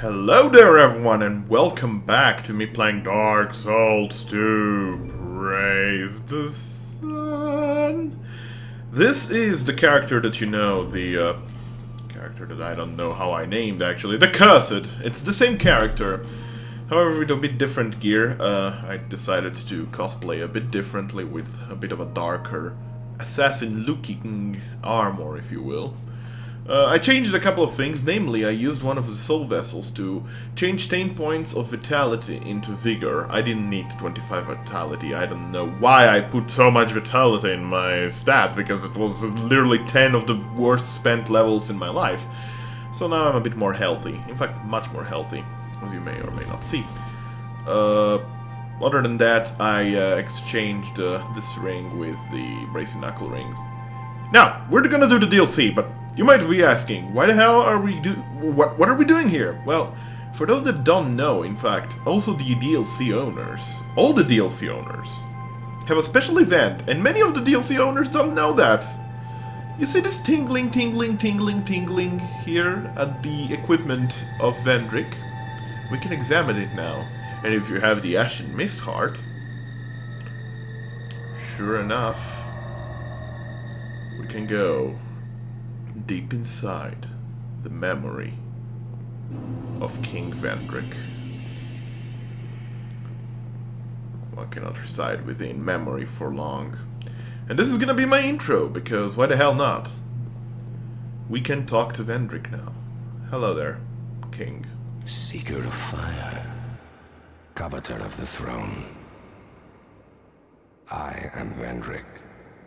Hello there everyone and welcome back to me playing Dark Souls 2. Praise the sun. This is the character that you know, the character that I don't know how I named actually, the Cursed. It's the same character, however with a bit different gear. I decided to cosplay a bit differently with a bit of a darker assassin-looking armor, if you will. I changed a couple of things, namely I used one of the soul vessels to change 10 points of vitality into vigor. I didn't need 25 vitality, I don't know why I put so much vitality in my stats, because it was literally 10 of the worst spent levels in my life. So now I'm a bit more healthy, in fact much more healthy, as you may or may not see. Other than that, I exchanged this ring with the Brazen Knuckle ring. Now, we're gonna do the DLC, but you might be asking, why the hell are we what are we doing here? Well, for those that don't know, in fact, also the DLC owners, all the DLC owners, have a special event, and many of the DLC owners don't know that. You see this tingling, tingling, tingling, tingling here at the equipment of Vendrick? We can examine it now, and if you have the Ashen Mist Heart, sure enough, we can go deep inside the memory of King Vendrick. One cannot reside within memory for long. And this is gonna be my intro, because why the hell not? We can talk to Vendrick now. Hello there, King. Seeker of fire, coveter of the throne. I am Vendrick,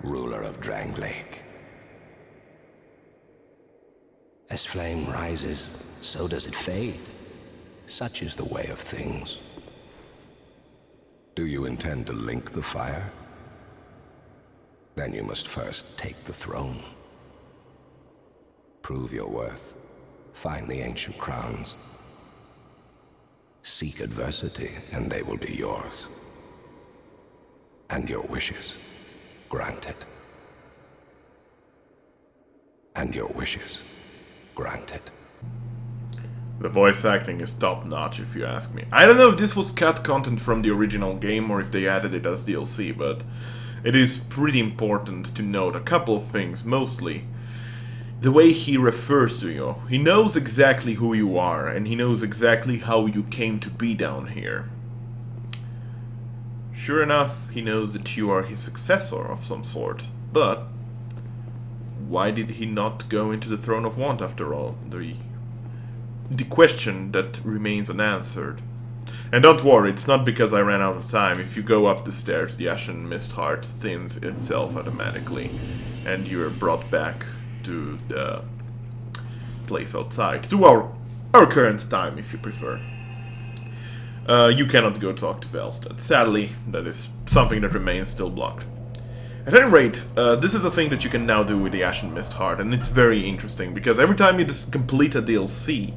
ruler of Drangleic. As flame rises, so does it fade. Such is the way of things. Do you intend to link the fire? Then you must first take the throne. Prove your worth. Find the ancient crowns. Seek adversity, and they will be yours. And your wishes granted. And your wishes granted. The voice acting is top-notch, if you ask me. I don't know if this was cut content from the original game or if they added it as DLC, but it is pretty important to note a couple of things, mostly the way he refers to you. He knows exactly who you are, and he knows exactly how you came to be down here. Sure enough, he knows that you are his successor of some sort, but why did he not go into the Throne of Want after all? The question that remains unanswered. And don't worry, it's not because I ran out of time. If you go up the stairs, the Ashen Mist Heart thins itself automatically, and you're brought back to the place outside. To our current time, if you prefer. You cannot go talk to Velstad. Sadly, that is something that remains still blocked. At any rate, this is a thing that you can now do with the Ashen Mist Heart, and it's very interesting, because every time you just complete a DLC,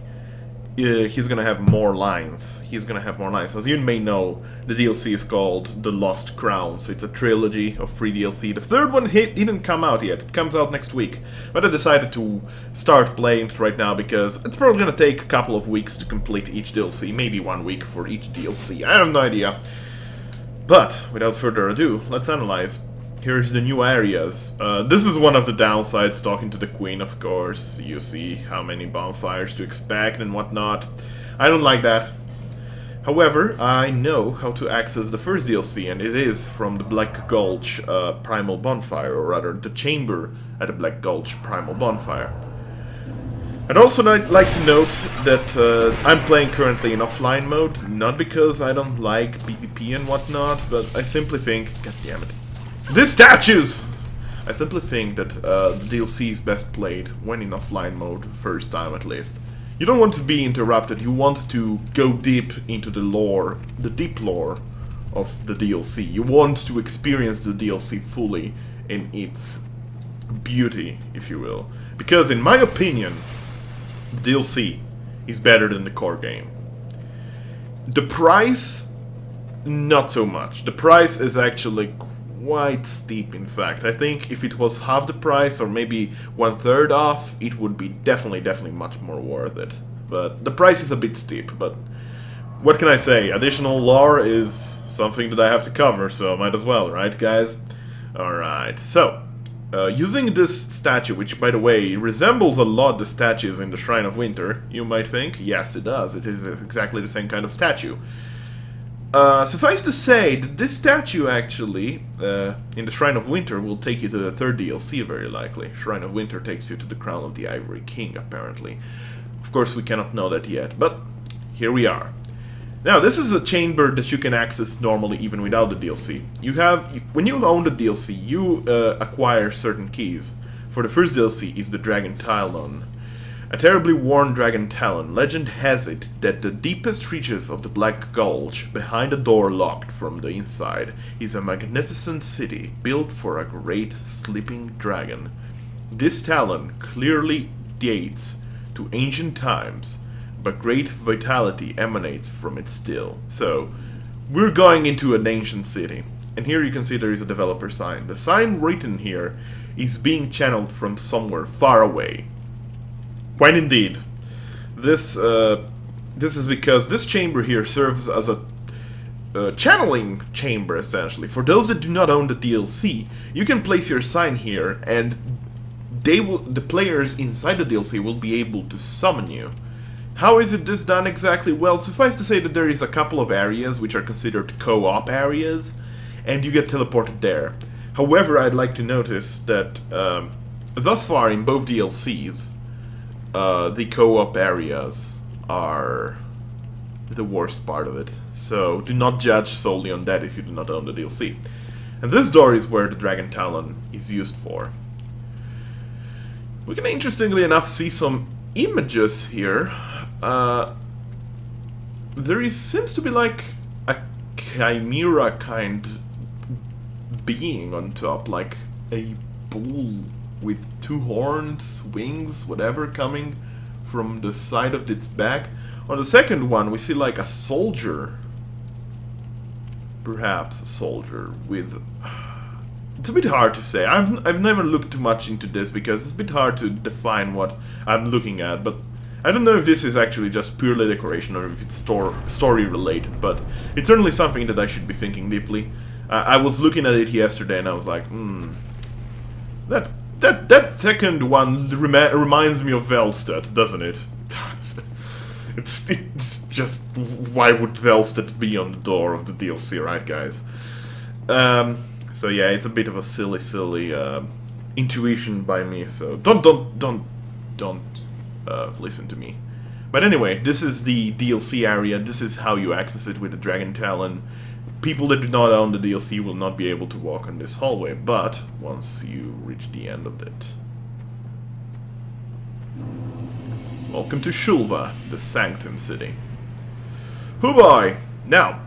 he's gonna have more lines. As you may know, the DLC is called The Lost Crowns. It's a trilogy of 3 DLC. The third one didn't come out yet. It comes out next week. But I decided to start playing it right now, because it's probably gonna take a couple of weeks to complete each DLC. Maybe 1 week for each DLC. I have no idea. But, without further ado, let's analyze. Here's the new areas. This is one of the downsides, talking to the Queen, of course. You see how many bonfires to expect and whatnot. I don't like that. However, I know how to access the first DLC, and it is from the Black Gulch Primal Bonfire, or rather, the chamber at the Black Gulch Primal Bonfire. I'd also like to note that I'm playing currently in offline mode, not because I don't like PvP and whatnot, but I simply think, goddammit, these statues! I simply think that the DLC is best played when in offline mode, first time at least. You don't want to be interrupted, you want to go deep into the lore, the deep lore of the DLC. You want to experience the DLC fully in its beauty, if you will. Because in my opinion, the DLC is better than the core game. The price, not so much. The price is actually quite steep, in fact. I think if it was half the price or maybe 1/3 off, it would be definitely much more worth it. but the price is a bit steep, but what can I say? Additional lore is something that I have to cover, so might as well, right, guys? Alright, so, using this statue, which, by the way, resembles a lot the statues in the Shrine of Winter, you might think. Yes, it does. It is exactly the same kind of statue. Suffice to say that this statue, actually, in the Shrine of Winter, will take you to the third DLC, very likely. Shrine of Winter takes you to the Crown of the Ivory King, apparently. Of course, we cannot know that yet, but here we are. Now, this is a chamber that you can access normally even without the DLC. When you own the DLC, you acquire certain keys. For the first DLC is the Dragon Talon. A terribly worn dragon talon. Legend has it that the deepest reaches of the Black Gulch, behind a door locked from the inside, is a magnificent city built for a great sleeping dragon. This talon clearly dates to ancient times, but great vitality emanates from it still. So, we're going into an ancient city. And here you can see there is a developer sign. The sign written here is being channeled from somewhere far away. Quite indeed. This is because this chamber here serves as a channeling chamber, essentially. For those that do not own the DLC, you can place your sign here, and the players inside the DLC will be able to summon you. How is this done exactly? Well, suffice to say that there is a couple of areas which are considered co-op areas, and you get teleported there. However, I'd like to notice that thus far in both DLCs, the co-op areas are the worst part of it. So do not judge solely on that if you do not own the DLC. And this door is where the Dragon Talon is used for. We can, interestingly enough, see some images here. Seems to be like a chimera kind being on top, like a bull with two horns, wings, whatever, coming from the side of its back. On the second one, we see like a soldier. Perhaps a soldier with... It's a bit hard to say. I've never looked too much into this because it's a bit hard to define what I'm looking at, but I don't know if this is actually just purely decoration or if it's story related, but it's certainly something that I should be thinking deeply. I was looking at it yesterday and I was like, that second one reminds me of Velstedt, doesn't it? It's just, why would Velstedt be on the door of the DLC, right, guys? So yeah, it's a bit of a silly intuition by me. So don't listen to me. But anyway, this is the DLC area. This is how you access it with the Dragon Talon. People that do not own the DLC will not be able to walk on this hallway, but once you reach the end of it. Welcome to Shulva, the Sanctum city. Oh boy! Now,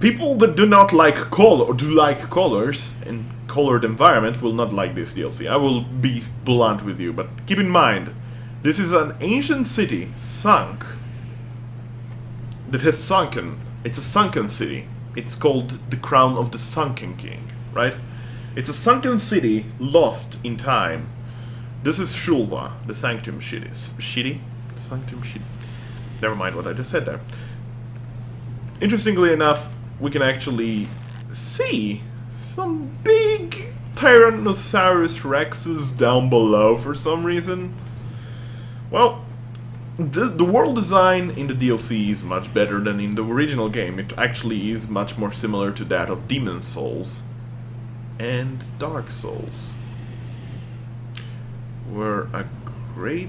people that do not like color, or do like colors and colored environment will not like this DLC. I will be blunt with you, but keep in mind, this is an ancient city, sunk, that has sunken. It's a sunken city. It's called the Crown of the Sunken King, right? It's a sunken city lost in time. This is Shulva, the Sanctum city. Sanctum city. Never mind what I just said there. Interestingly enough, we can actually see some big Tyrannosaurus Rexes down below for some reason. Well, the world design in the DLC is much better than in the original game. It actually is much more similar to that of Demon Souls and Dark Souls, where a great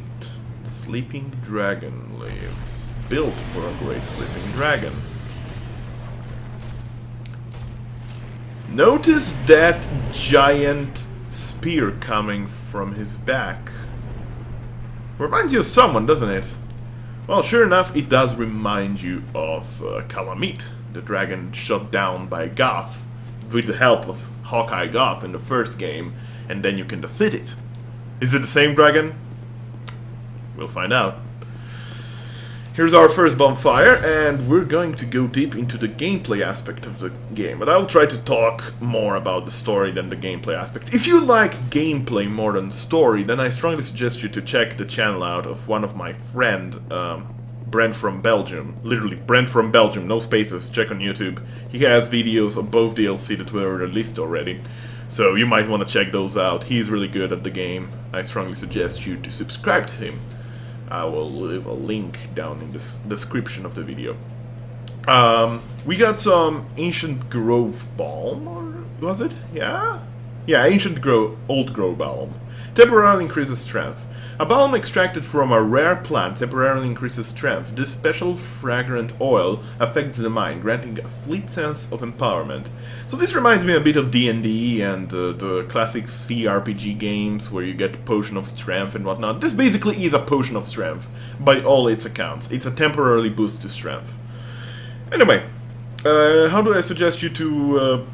sleeping dragon lives, built for a great sleeping dragon. Notice that giant spear coming from his back. Reminds you of someone, doesn't it? Well, sure enough, it does remind you of Calamite, the dragon shot down by Goth, with the help of Hawkeye Goth in the first game, and then you can defeat it. Is it the same dragon? We'll find out. Here's our first bonfire, and we're going to go deep into the gameplay aspect of the game. But I'll try to talk more about the story than the gameplay aspect. If you like gameplay more than story, then I strongly suggest you to check the channel out of one of my friend, Brent from Belgium. Literally, Brent from Belgium, no spaces, check on YouTube. He has videos of both DLC that were released already. So you might want to check those out. He's really good at the game. I strongly suggest you to subscribe to him. I will leave a link down in the description of the video. We got some Ancient Grove Balm, or was it? Yeah? Yeah, Old Grove Balm. Temporarily increases strength. A balm extracted from a rare plant temporarily increases strength. This special fragrant oil affects the mind, granting a fleet sense of empowerment. So this reminds me a bit of D&D and the classic CRPG games where you get Potion of Strength and whatnot. This basically is a Potion of Strength, by all its accounts. It's a temporarily boost to strength. Anyway, how do I suggest you to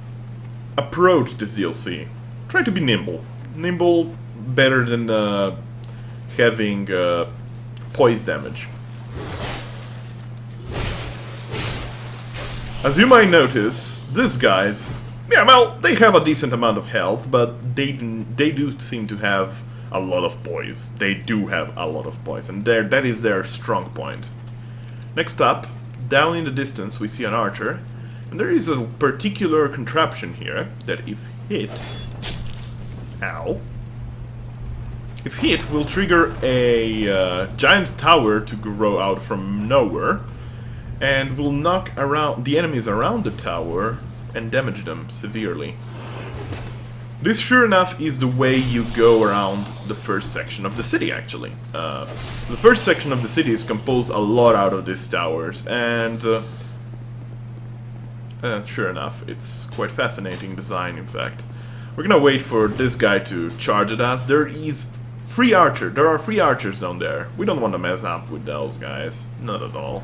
approach this DLC? Try to be nimble. Nimble better than having poise damage. As you might notice, these guys, yeah, well, they have a decent amount of health, but they do seem to have a lot of poise. They do have a lot of poise, and that is their strong point. Next up, down in the distance, we see an archer, and there is a particular contraption here that if hit, ow, if hit, will trigger a giant tower to grow out from nowhere, and will knock around the enemies around the tower and damage them severely. This, sure enough, is the way you go around the first section of the city, actually. The first section of the city is composed a lot out of these towers, and sure enough, it's quite fascinating design, in fact. We're gonna wait for this guy to charge at us. There are free archers down there. We don't want to mess up with those guys. Not at all.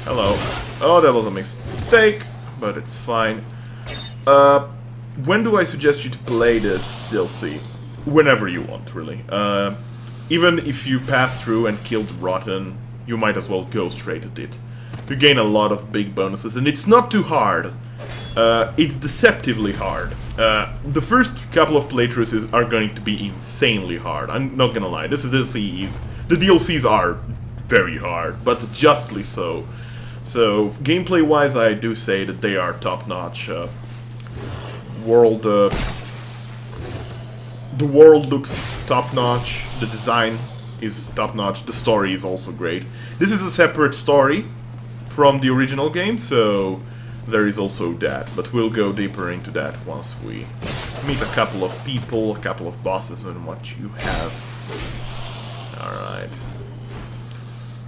Hello. Oh, that was a mistake, but it's fine. When do I suggest you to play this DLC? Whenever you want, really. Even if you pass through and killed Rotten, you might as well go straight at it. You gain a lot of big bonuses, and it's not too hard. It's deceptively hard. The first couple of playthroughs are going to be insanely hard. I'm not gonna lie. The DLCs are very hard, but justly so. So gameplay-wise, I do say that they are top-notch. The world looks top-notch. The design is top-notch. The story is also great. This is a separate story from the original game, so there is also that, but we'll go deeper into that once we meet a couple of people, a couple of bosses, and what you have. Alright.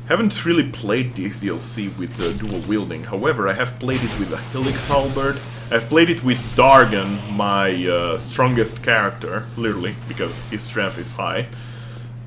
Haven't really played this DLC with dual wielding, however, I have played it with a Helix Halberd. I've played it with Dargon, my strongest character, literally, because his strength is high.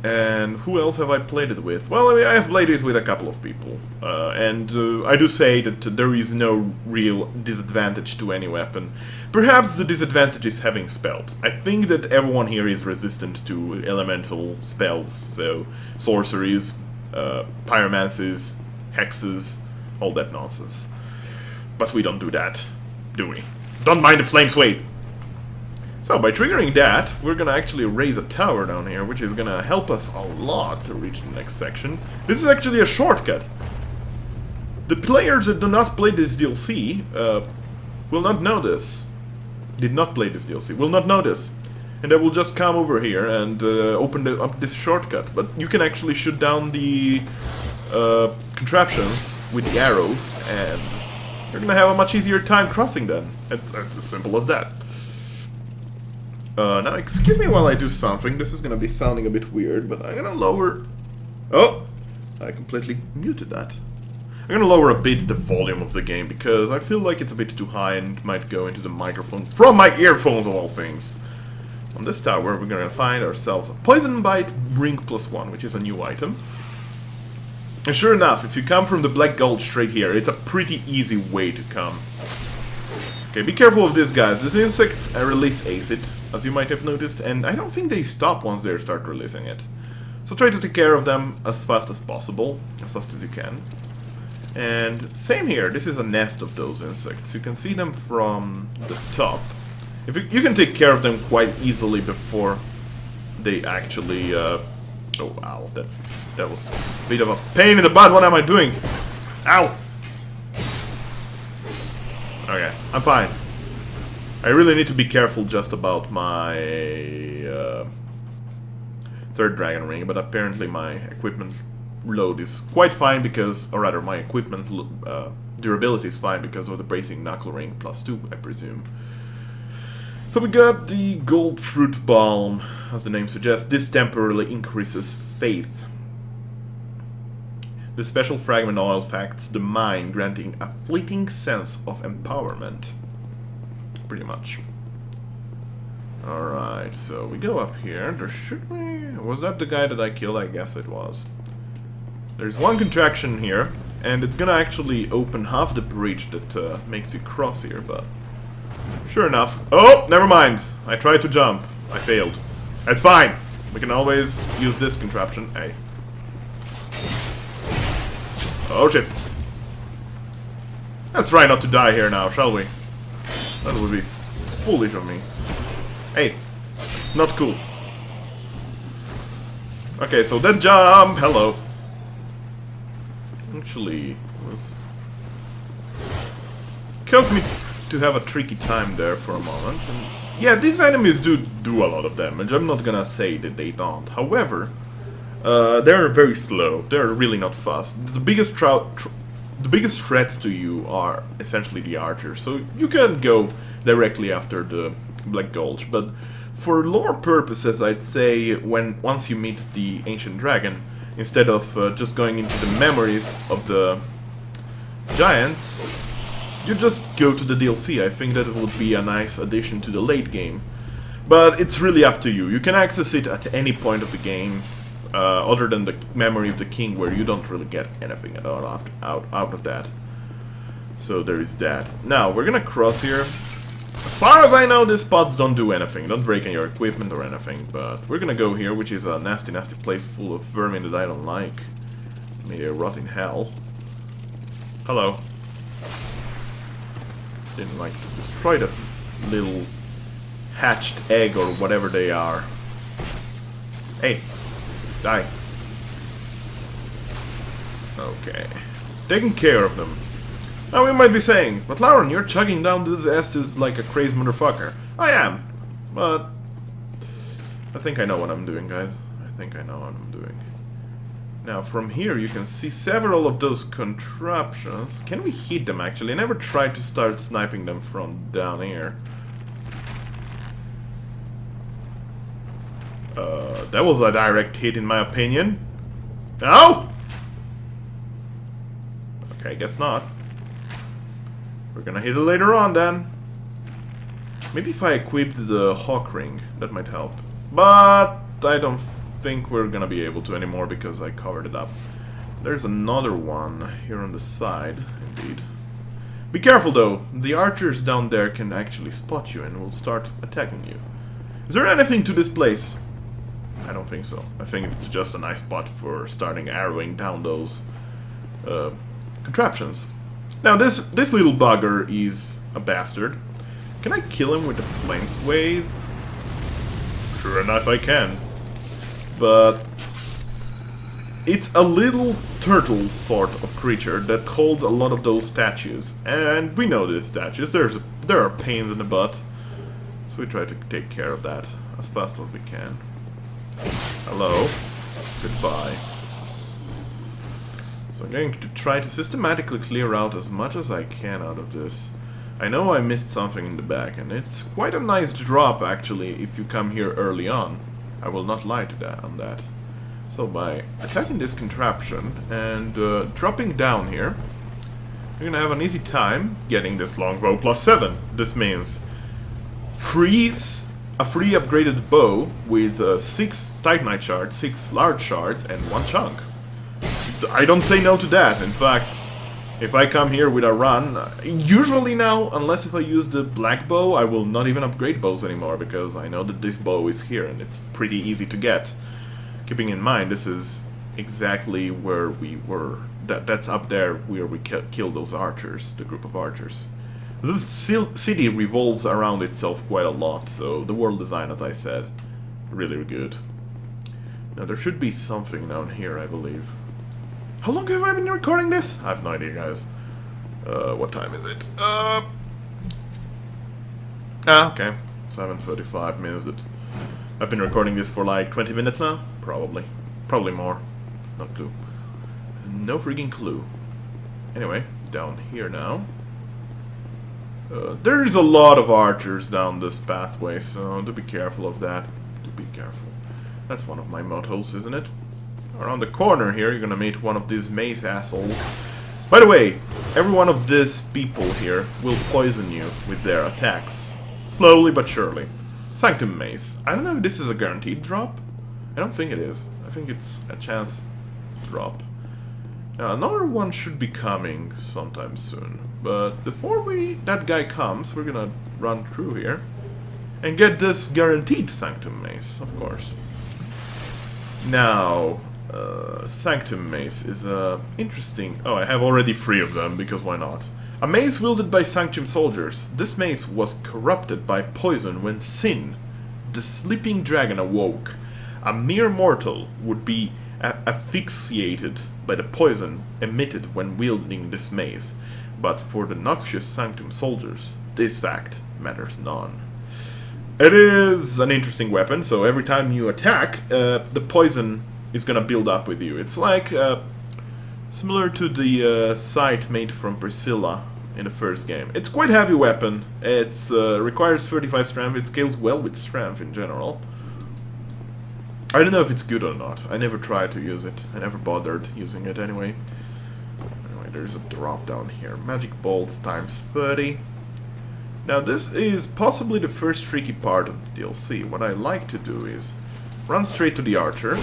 And who else have I played it with? Well, I have played it with a couple of people. And I do say that there is no real disadvantage to any weapon. Perhaps the disadvantage is having spells. I think that everyone here is resistant to elemental spells, so sorceries, pyromancies, hexes, all that nonsense. But we don't do that, do we? Don't mind the flames, wait! So, by triggering that, we're gonna actually raise a tower down here, which is gonna help us a lot to reach the next section. This is actually a shortcut. The players that do not play this DLC will not know this. Did not play this DLC, will not know this. And they will just come over here and open up this shortcut. But you can actually shoot down the contraptions with the arrows, and you're gonna have a much easier time crossing them. It's as simple as that. Now, excuse me while I do something. This is gonna be sounding a bit weird, but I'm gonna lower... Oh! I completely muted that. I'm gonna lower a bit the volume of the game, because I feel like it's a bit too high and might go into the microphone from my earphones, of all things. On this tower, we're gonna find ourselves a Poison Bite Ring +1, which is a new item. And sure enough, if you come from the Black Gulch straight here, it's a pretty easy way to come. Okay, be careful of these guys. These insects release acid, as you might have noticed, and I don't think they stop once they start releasing it. So try to take care of them as fast as possible, as fast as you can. And same here, this is a nest of those insects. You can see them from the top. You can take care of them quite easily before they actually Oh wow, that was a bit of a pain in the butt. What am I doing? Ow! Okay, I'm fine. I really need to be careful just about my third dragon ring, but apparently my equipment load is quite fine because, or rather, my equipment durability is fine because of the bracing knuckle ring +2, I presume. So we got the gold fruit balm, as the name suggests. This temporarily increases faith. The special fragment oil affects the mind, granting a fleeting sense of empowerment. Pretty much. Alright, so we go up here. There should be... Was that the guy that I killed? I guess it was. There's one contraction here, and it's gonna actually open half the bridge that makes you cross here, but... Sure enough. Oh, never mind. I tried to jump. I failed. It's fine. We can always use this contraption. Hey. Oh shit. Let's try not to die here now, shall we? That would be foolish of me. Hey. Not cool. Okay, so that jump. Hello. Actually, was... caused me to have a tricky time there for a moment. And yeah, these enemies do a lot of damage. I'm not gonna say that they don't. However, they're very slow. They're really not fast. The biggest threats to you are essentially the archers. So you can go directly after the Black Gulch, but for lore purposes, I'd say once you meet the ancient dragon, instead of just going into the memories of the giants, you just go to the DLC. I think that it would be a nice addition to the late game. But it's really up to you. You can access it at any point of the game, other than the memory of the king, where you don't really get anything at all out of that. So there is that. Now, we're gonna cross here. As far as I know, these pods don't do anything. Don't break any your equipment or anything. But we're gonna go here, which is a nasty, nasty place full of vermin that I don't like. May they rot in hell. Hello. Didn't like to destroy that little hatched egg or whatever they are. Hey, die. Okay, taking care of them. Now we might be saying, but Lauron, you're chugging down this Estes like a crazy motherfucker. I am, but I think I know what I'm doing, guys. I think I know what I'm doing. Now, from here you can see several of those contraptions. Can we hit them, actually? I never tried to start sniping them from down here. That was a direct hit, in my opinion. No? Okay, I guess not. We're gonna hit it later on, then. Maybe if I equipped the Hawk Ring, that might help. But I don't think we're gonna be able to anymore because I covered it up. There's another one here on the side, indeed. Be careful though, the archers down there can actually spot you and will start attacking you. Is there anything to this place? I don't think so. I think it's just a nice spot for starting arrowing down those contraptions. Now this little bugger is a bastard. Can I kill him with the flame sway? Sure enough I can. But it's a little turtle sort of creature that holds a lot of those statues. And we know these statues, there are pains in the butt. So we try to take care of that as fast as we can. Hello. Goodbye. So I'm going to try to systematically clear out as much as I can out of this. I know I missed something in the back, and it's quite a nice drop actually if you come here early on. I will not lie to that on that. So by attacking this contraption and dropping down here, you're gonna have an easy time getting this longbow +7. This means a free upgraded bow with 6 Titanite shards, 6 large shards, and 1 chunk. I don't say no to that. In fact, if I come here with a run, usually now, unless if I use the black bow, I will not even upgrade bows anymore, because I know that this bow is here and it's pretty easy to get. Keeping in mind, this is exactly where we were. That's up there where we killed those archers, the group of archers. This city revolves around itself quite a lot, so the world design, as I said, really good. Now there should be something down here, I believe. How long have I been recording this? I have no idea, guys. What time is it? Okay. 7:35 minutes. I've been recording this for like 20 minutes now? Probably. Probably more. No clue. No freaking clue. Anyway, down here now. There's a lot of archers down this pathway, so do be careful of that. Do be careful. That's one of my mottos, isn't it? Around the corner here, you're gonna meet one of these mace assholes. By the way, every one of these people here will poison you with their attacks. Slowly but surely. Sanctum mace. I don't know if this is a guaranteed drop. I don't think it is. I think it's a chance drop. Now, another one should be coming sometime soon. But before that guy comes, we're gonna run through here and get this guaranteed Sanctum mace, of course. Now, Sanctum mace is interesting. Oh, I have already 3 of them, because why not? A mace wielded by Sanctum soldiers. This mace was corrupted by poison when Sin, the sleeping dragon, awoke. A mere mortal would be asphyxiated by the poison emitted when wielding this mace. But for the noxious Sanctum soldiers, this fact matters none. It is an interesting weapon, so every time you attack, the poison is gonna build up with you. It's like similar to the sight made from Priscilla in the first game. It's quite a heavy weapon. It requires 35 strength. It scales well with strength in general. I don't know if it's good or not. I never tried to use it. I never bothered using it anyway. Anyway, there's a drop down here. Magic bolts times 30. Now this is possibly the first tricky part of the DLC. What I like to do is run straight to the archer.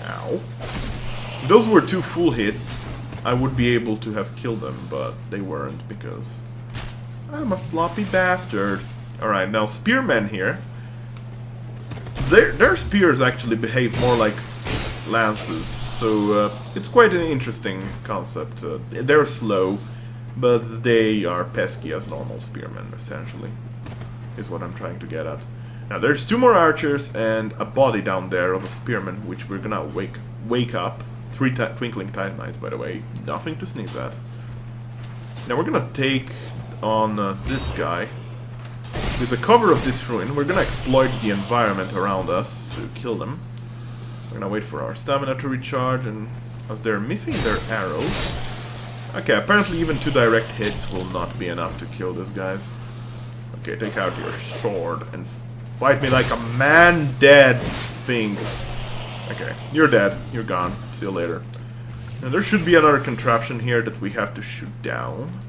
Ow. Those were 2 full hits. I would be able to have killed them, but they weren't because I'm a sloppy bastard. Alright, now spearmen here. Their spears actually behave more like lances, so it's quite an interesting concept. They're slow, but they are pesky as normal spearmen, essentially, is what I'm trying to get at. Now there's 2 more archers and a body down there of a spearman, which we're gonna wake up. 3 twinkling titanite, by the way, nothing to sneeze at. Now we're gonna take on this guy. With the cover of this ruin, we're gonna exploit the environment around us to kill them. We're gonna wait for our stamina to recharge, and as they're missing their arrows... Okay, apparently even 2 direct hits will not be enough to kill these guys. Okay, take out your sword and fight me like a man dead thing. Okay, you're dead. You're gone. See you later. Now there should be another contraption here that we have to shoot down.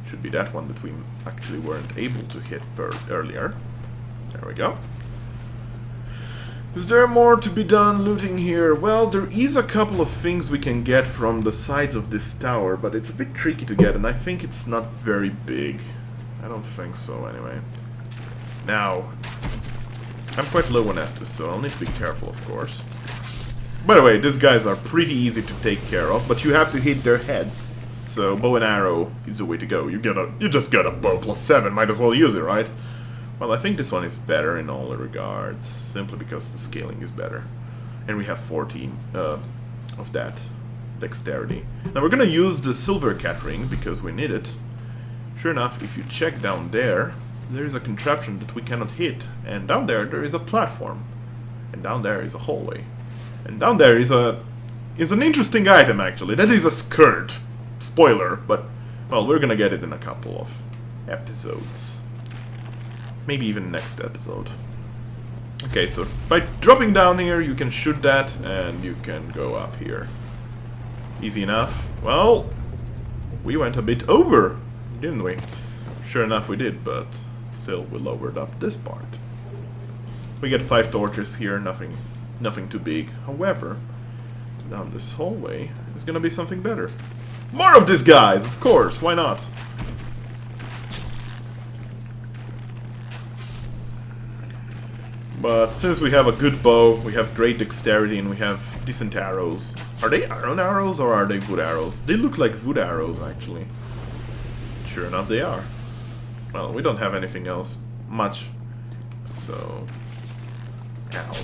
Should be that one that we actually weren't able to hit earlier. There we go. Is there more to be done looting here? Well, there is a couple of things we can get from the sides of this tower, but it's a bit tricky to get, and I think it's not very big. I don't think so, anyway. Now, I'm quite low on Estus, so I'll need to be careful, of course. By the way, these guys are pretty easy to take care of, but you have to hit their heads. So bow and arrow is the way to go. You just get a bow +7, might as well use it, right? Well, I think this one is better in all regards, simply because the scaling is better. And we have 14 of that dexterity. Now we're gonna use the silver cat ring, because we need it. Sure enough, if you check down there, there is a contraption that we cannot hit. And down there is a platform. And down there is a hallway. And down there is an interesting item, actually. That is a skirt. Spoiler, but, well, we're gonna get it in a couple of episodes. Maybe even next episode. Okay, so by dropping down here, you can shoot that, and you can go up here. Easy enough. Well, we went a bit over, didn't we? Sure enough we did, but still we lowered up this part. We get 5 torches here, nothing too big. However, down this hallway is gonna be something better. More of these guys, of course, why not? But since we have a good bow, we have great dexterity, and we have decent arrows. Are they iron arrows or are they wood arrows? They look like wood arrows, actually. Sure enough, they are. Well, we don't have anything else much, so Ow.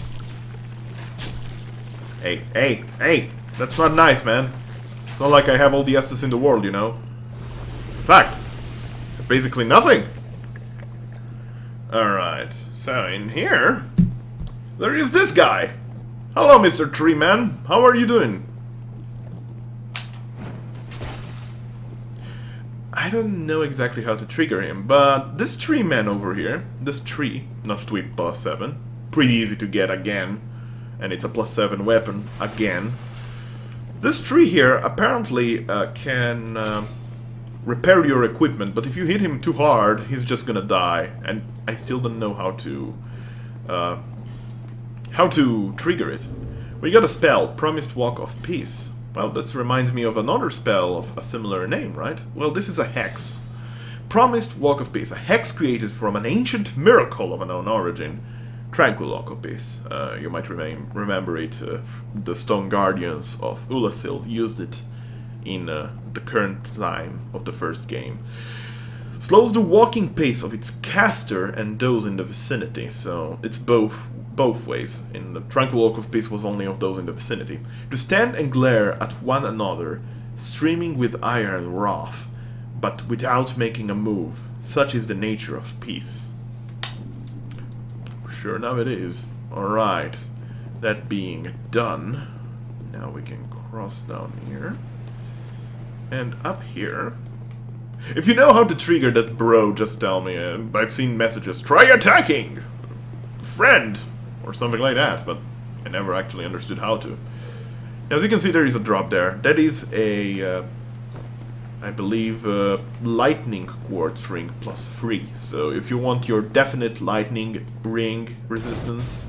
Hey, hey, hey! That's not nice, man. It's not like I have all the Estus in the world, you know? In fact, it's basically nothing! Alright, so in here, there is this guy! Hello, Mr. Tree Man. How are you doing? I don't know exactly how to trigger him, but this tree man over here, this tree, not tweet +7, pretty easy to get again, and it's a +7 weapon again. This tree here apparently can repair your equipment, but if you hit him too hard, he's just gonna die, and I still don't know how to trigger it. We got a spell, Promised Walk of Peace. Well, that reminds me of another spell of a similar name, right? Well, this is a hex. Promised Walk of Peace, a hex created from an ancient miracle of unknown origin. Tranquil Walk of Peace. You might remember it. The Stone Guardians of Ulasil used it in the current time of the first game. Slows the walking pace of its caster and those in the vicinity, so it's both ways. In the Tranquil Walk of Peace was only of those in the vicinity. To stand and glare at one another, streaming with ire and wrath, but without making a move. Such is the nature of peace. Sure enough it is. Alright. That being done, now we can cross down here. And up here. If you know how to trigger that bro, just tell me. I've seen messages, try attacking! Friend! Or something like that, but I never actually understood how to. As you can see, there is a drop there. That is a, I believe, lightning quartz ring +3. So if you want your definite lightning ring resistance,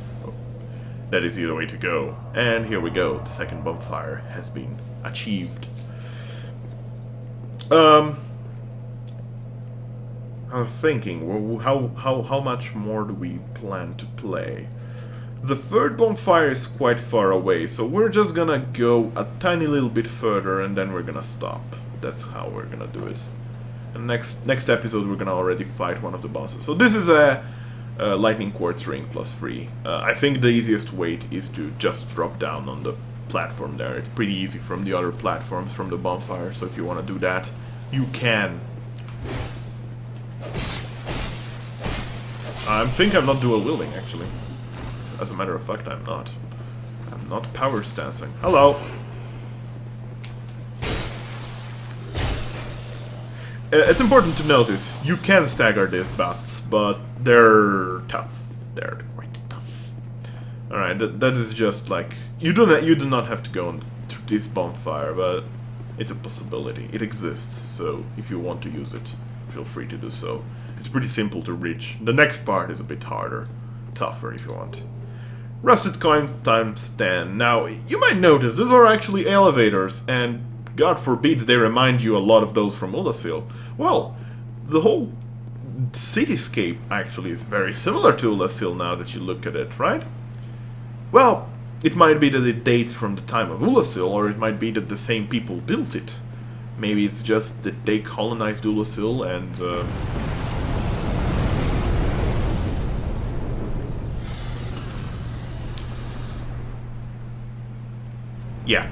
that is the way to go. And here we go. The second bonfire has been achieved. I'm thinking, well, how much more do we plan to play? The third bonfire is quite far away, so we're just gonna go a tiny little bit further and then we're gonna stop. That's how we're gonna do it. And next episode we're gonna already fight one of the bosses. So this is a lightning quartz ring +3. I think the easiest way is to just drop down on the platform there. It's pretty easy from the other platforms from the bonfire, so if you want to do that, you can. I think I'm not dual wielding actually. As a matter of fact, I'm not. I'm not power stancing. Hello! It's important to notice, you can stagger these bats, but they're tough. They're quite tough. Alright, that is just like... You do not have to go to this bonfire, but it's a possibility. It exists, so if you want to use it, feel free to do so. It's pretty simple to reach. The next part is a bit harder. Tougher, if you want. Rusted coin times 10. Now, you might notice, these are actually elevators, and God forbid they remind you a lot of those from Ulasil. Well, the whole cityscape actually is very similar to Ulasil now that you look at it, right? Well, it might be that it dates from the time of Ulasil, or it might be that the same people built it. Maybe it's just that they colonized Ulasil and... Yeah,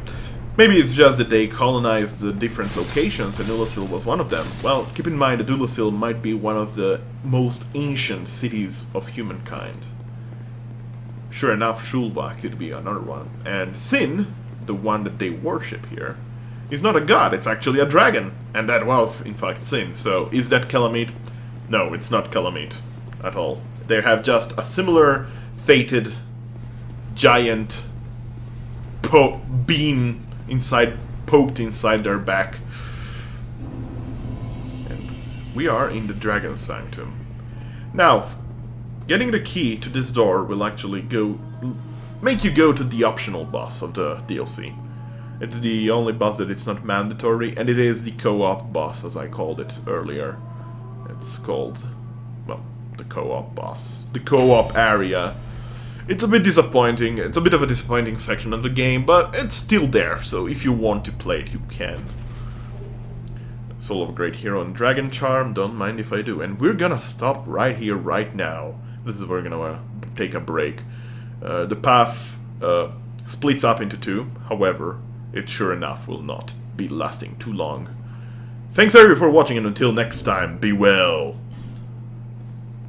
maybe it's just that they colonized the different locations and Ulasil was one of them. Well, keep in mind that Ulasil might be one of the most ancient cities of humankind. Sure enough, Shulva could be another one. And Sin, the one that they worship here, is not a god, it's actually a dragon. And that was, in fact, Sin. So, is that Calamite? No, it's not Calamite at all. They have just a similar fated giant beam poked inside their back. And we are in the Dragon Sanctum. Now, getting the key to this door will actually make you go to the optional boss of the DLC. It's the only boss that it's not mandatory, and it is the co-op boss, as I called it earlier. It's called, well, the co-op boss. The co-op area. It's a bit disappointing, it's a bit of a disappointing section of the game, but it's still there, so if you want to play it, you can. Soul of a Great Hero and Dragon Charm, don't mind if I do. And we're gonna stop right here, right now. This is where we're gonna take a break. The path splits up into two. However, it sure enough will not be lasting too long. Thanks everybody for watching, and until next time, be well.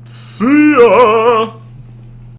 See ya!